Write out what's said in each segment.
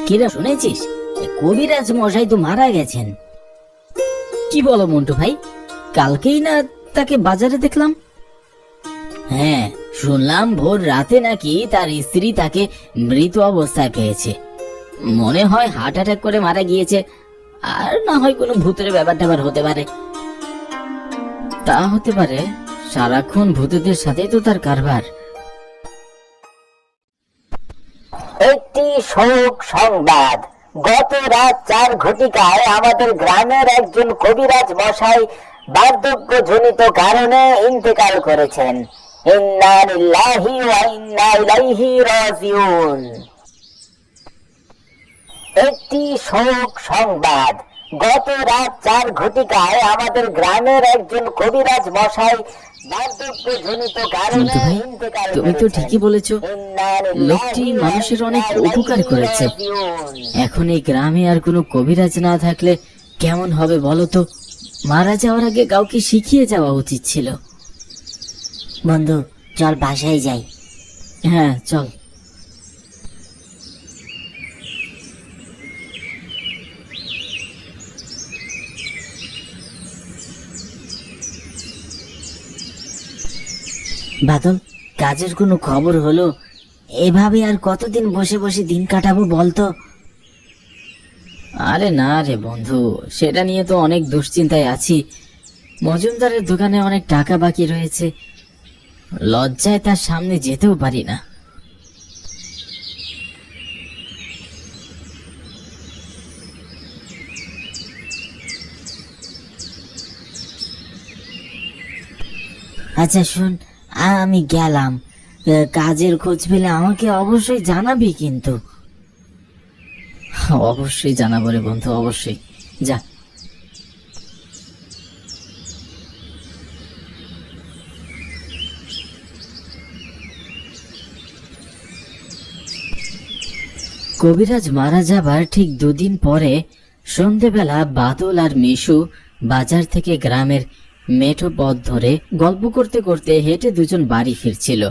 কিরা শুনেছিস, কবিরাজ মশাই তো মারা গেছেন। কি বলো মন্টু ভাই, কালকেই না তাকে বাজারে দেখলাম। হ্যাঁ, শুনলাম ভোর রাতে নাকি তার স্ত্রী তাকে মৃত অবস্থায় পেয়েছে। মনে হয় হার্ট অ্যাটাক করে মারা গিয়েছে, আর না হয় কোনো ভূতের ব্যাপার ট্যাপার হতে পারে। তা হতে পারে, সারাক্ষণ ভূতেদের সাথেই তো তার কারবার। একটি শোক সংবাদ। গত রাত 4 ঘটিকায় আমাদের গ্রামের একজন কবিরাজ মশাই বার্ধক্যজনিত কারণে ইন্তেকাল করেছেন। ইন্না লিল্লাহি ওয়া ইন্না ইলাইহি রাজিউন। একটি শোক সংবাদ। গত রাত 4 ঘটিকায় আমাদের গ্রামের একজন কবিরাজ মশাই বার্ধক্যজনিত কারণে মন্টু ভাই, ইন্তেকাল তুমি তো করেছেন। ঠিকই বলেছো। লোকটি মানুষের অনেক উপকার করেছে। এখন এই গ্রামে আর কোনো কবিরাজ না থাকলে কেমন হবে বলো তো? মারা যাওয়ার আগে কাউকে শিখিয়ে যাওয়া উচিত ছিল। বন্ধু, চল বাসায় যাই। হ্যাঁ চল। বাদল, কাজের কোনো খবর হলো? এভাবে আর কতদিন বসে বসে দিন কাটাবো বলতো? আরে না রে বন্ধু, সেটা নিয়ে তো অনেক দুশ্চিন্তায় আছি। মজুমদারের দোকানে অনেক টাকা বাকি রয়েছে, লজ্জায় তার সামনে যেতেও পারি না। আচ্ছা শোন, আমি গেলাম। কাজের খোঁজ পেলে আমাকে অবশ্যই জানাবি কিন্তু। অবশ্যই জানাবো রে বন্ধু, অবশ্যই। যা। কবিরাজ মারা যাবার ঠিক 2 দিন পরে সন্ধেবেলা বাদল আর মিশু বাজার থেকে গ্রামের মেঠো পথ ধরে গল্প করতে করতে হেঁটে দুজন বাড়ি ফিরছিল।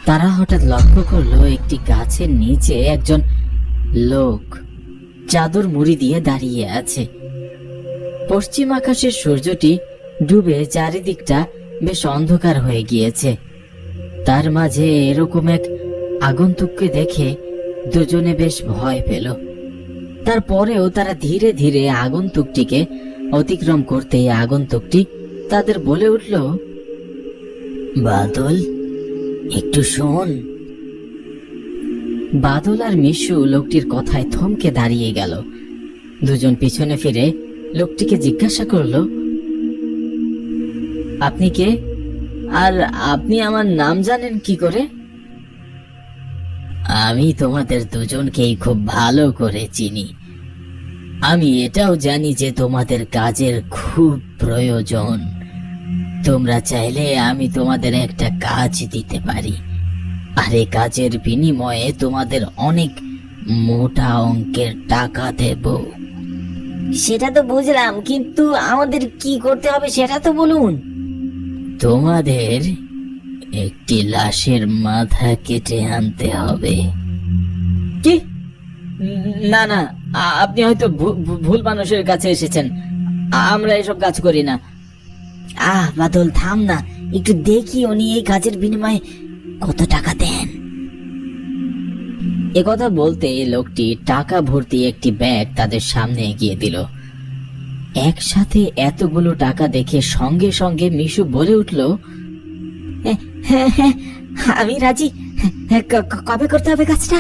তারা হঠাৎ লক্ষ্য করলো একটি গাছের নিচে একজন লোক চাদর মুড়ি দিয়ে দাঁড়িয়ে আছে। পশ্চিম আকাশের সূর্যটি ডুবে চারিদিকটা বেশ অন্ধকার হয়ে গিয়েছে। তার মাঝে এরকম এক আগন্তুককে দেখে দুজনে বেশ ভয় পেল। তারপরেও তারা ধীরে ধীরে আগন্তুকটিকে অতিক্রম করতে আগন্তুকটি তাদের বলে উঠল, বাদল, একটু শোন। বাদল আর মিশু লোকটির কথায় থমকে দাঁড়িয়ে গেল। দুজন পিছনে ফিরে লোকটিকে জিজ্ঞাসা করলো, আপনি কে? আর আপনি আমার নাম জানেন কি করে? আমি তোমাদের দুজনকেই খুব ভালো করে চিনি। আমি এটাও জানি যে তোমাদের কাজের খুব প্রয়োজন। তোমরা চাইলে আমি তোমাদের একটা কাজ দিতে পারি, আর এই কাজের বিনিময়ে তোমাদের অনেক মোটা অঙ্কের টাকা দেব। সেটা তো বুঝলাম, কিন্তু আমাদের কি করতে হবে সেটা তো বলুন। তোমাদের একটি লাশের মাথা কেটে আনতে হবে। কি? না না, আপনি হয়তো ভুল মানুষের কাছে এসেছেন। আমরা এসব কাজ করি না। বাদল, থাম না, একটু দেখি উনি এই কাজের বিনিময়ে কত টাকা দেন। একথা বলতে লোকটি টাকা ভর্তি একটি ব্যাগ তাদের সামনে এগিয়ে দিল। একসাথে এতগুলো টাকা দেখে সঙ্গে সঙ্গে মিশু বলে উঠল, হ্যাঁ হ্যাঁ, আমি রাজি। কবে করতে হবে কাজটা?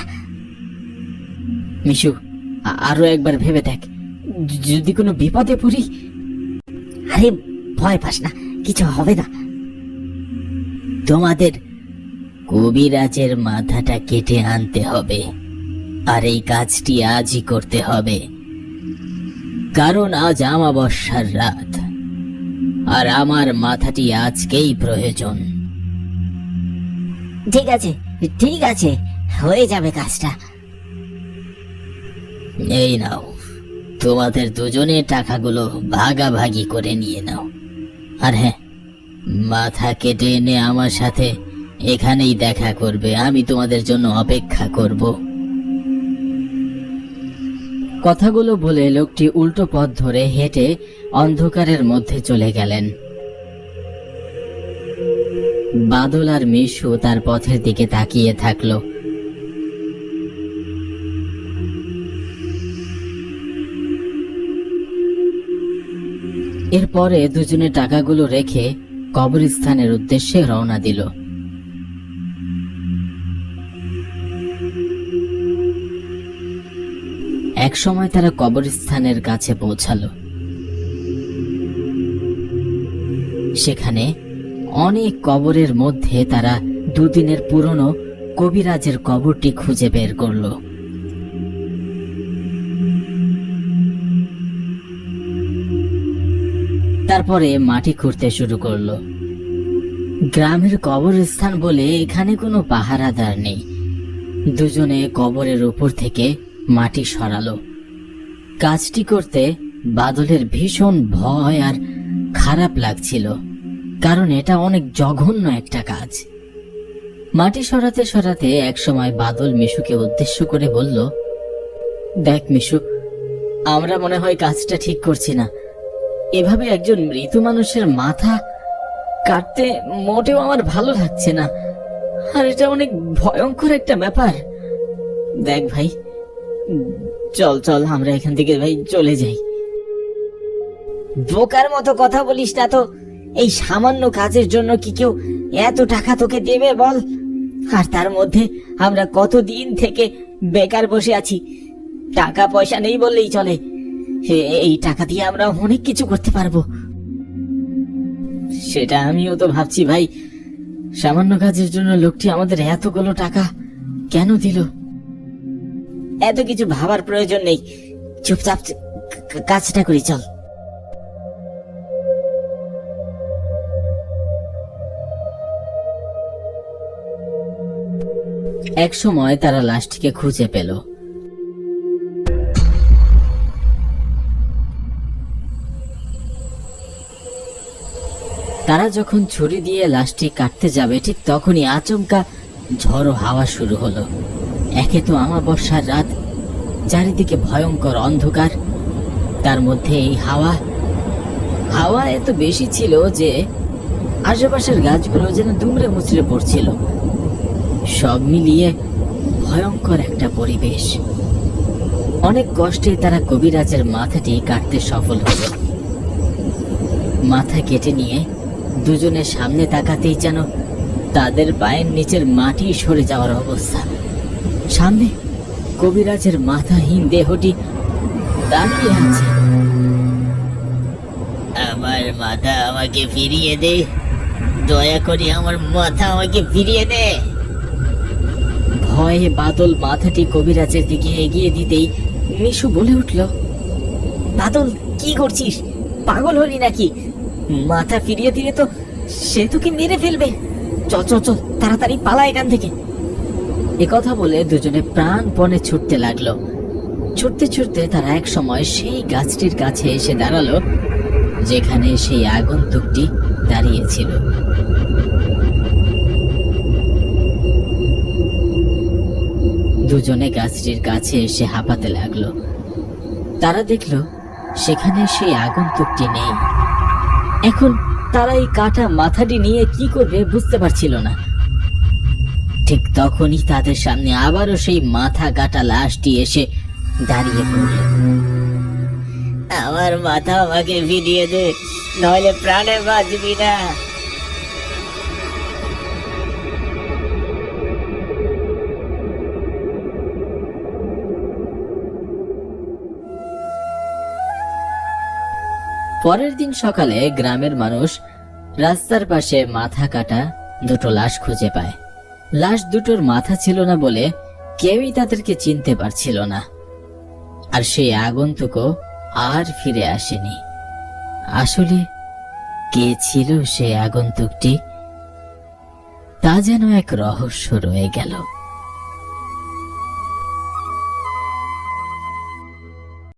মিশু, আরো একবার ভেবে দেখ, যদি কোনো বিপদে পড়ি। আরে ভয় পাস না, কিছু হবে না। তোমাদের কবিরাজের মাথাটা কেটে আনতে হবে, আর এই কাজটি আজই করতে হবে, কারণ আজ অমাবস্যার রাত, আর আমার মাথাটি আজকেই প্রয়োজন। ঠিক আছে, ঠিক আছে, হয়ে যাবে কাজটা। এই নাও, তোমাদের দুজনের টাকাগুলো ভাগাভাগি করে নিয়ে নাও। আর হ্যাঁ, মাথা কেটে এনে আমার সাথে এখানেই দেখা করবে, আমি তোমাদের জন্য অপেক্ষা করব। কথাগুলো বলে লোকটি উল্টো পথ ধরে হেঁটে অন্ধকারের মধ্যে চলে গেলেন। বাদল আর মিশু তার পথের দিকে তাকিয়ে থাকলো। এরপরে দুজনে টাকাগুলো রেখে কবরস্থানের উদ্দেশ্যে রওনা দিল। এক সময় তারা কবরস্থানের কাছে পৌঁছালো। সেখানে অনেক কবরের মধ্যে তারা দুদিনের পুরনো কবিরাজের কবরটি খুঁজে বের করলো। তারপরে মাটি খুঁড়তে শুরু করলো। গ্রামের কবরস্থান বলে এখানে কোনো পাহারাদার নেই। দুজনে কবরের উপর থেকে মাটি সরালো। কাজটি করতে বাদলের ভীষণ ভয় আর খারাপ লাগছিল, কারণ এটা অনেক জঘন্য একটা কাজ। মাটি সরাতে সরাতে একসময় বাদল মিশুকে উদ্দেশ্য করে বলল, দেখ মিশু, আমরা মনে হয় কাজটা ঠিক করছি না। এভাবে একজন মৃত মানুষের মাথা কাটতে মোটেও আমার ভালো লাগছে না, আর এটা অনেক ভয়ঙ্কর একটা ব্যাপার। দেখ ভাই, চল চল আমরা এখান থেকে ভাই চলে যাই। বোকার মতো কথা বলিস না তো। এই সামান্য কাজের জন্য কি কেউ এত টাকা তোকে দেবে বল? আর তার মধ্যে আমরা কতদিন থেকে বেকার বসে আছি, টাকা পয়সা নেই বললেই চলে। এই টাকা দিয়ে আমরা অনেক কিছু করতে পারবো। সেটা আমিও তো ভাবছি ভাই, সামান্য কাজের জন্য লোকটি আমাদের এতগুলো টাকা কেন দিল? এত কিছু ভাবার প্রয়োজন নেই, চুপচাপ কাজটা করি, চল। এক সময় তারা লাশটিকে খুঁজে পেল। তারা যখন ছুরি দিয়ে লাশটি কাটতে যাবে ঠিক তখনই আচমকা ঝড়ো হাওয়া শুরু হলো। একে তো আমাবস্যার রাত, চারিদিকে ভয়ঙ্কর অন্ধকার, তার মধ্যে এই হাওয়া এত বেশি ছিল যে আশেপাশের গাছগুলো যেন দুমড়ে মুচড়ে পড়ছিল। সব মিলিয়ে ভয়ঙ্কর একটা পরিবেশ। অনেক কষ্টে তারা কবিরাজের মাথাটি কাটতে সফল হলো। মাথা কেটে নিয়ে দুজনের সামনে তাকাতেই যেন তাদের পায়ের নিচের মাটি সরে যাওয়ার অবস্থা। সামনে কবিরাজের মাথাহীন দেহটি দাঁড়িয়ে আছে। আমার মাথা আমাকে ফিরিয়ে দে, দয়া করে আমার মাথা আমাকে ফিরিয়ে দে। ভয়ে বাদল মাথাটি কবিরাজের দিকে এগিয়ে দিতেই মিশু বলে উঠল, বাদল, কি করছিস? পাগল হলি নাকি? মাথা ফিরিয়ে দিলে তো সে তোকে মেরে ফেলবে। চল চল চল, তাড়াতাড়ি পালা এখান থেকে। একথা বলে দুজনে প্রাণপণে ছুটতে লাগলো। ছুটতে ছুটতে তারা এক সময় সেই গাছটির কাছে এসে দাঁড়ালো যেখানে সেই আগন্তুকটি দাঁড়িয়েছিল। দুজনে গাছটির কাছে এসে হাঁপাতে লাগলো। তারা দেখলো সেখানে সেই আগন্তুকটি নেই। এখন তারা এই কাটা মাথাটি নিয়ে কি করবে বুঝতে পারছিল না। ঠিক তখনই তাদের সামনে আবারও সেই মাথা কাটা লাশটি এসে দাঁড়িয়ে পড়ল। আমার মাথা আমাকে ফিরিয়ে দে, নইলে প্রাণে বাঁচবি না। পরের দিন সকালে গ্রামের মানুষ রাস্তার পাশে মাথা কাটা দুটো লাশ খুঁজে পায়। লাশ দুটোর মাথা ছিল না বলে কেউই তাদেরকে চিনতে পারছিল না। আর সেই আগন্তুকও আর ফিরে আসেনি। আসলে কে ছিল সেই আগন্তুকটি, তা যেন এক রহস্য রয়ে গেল।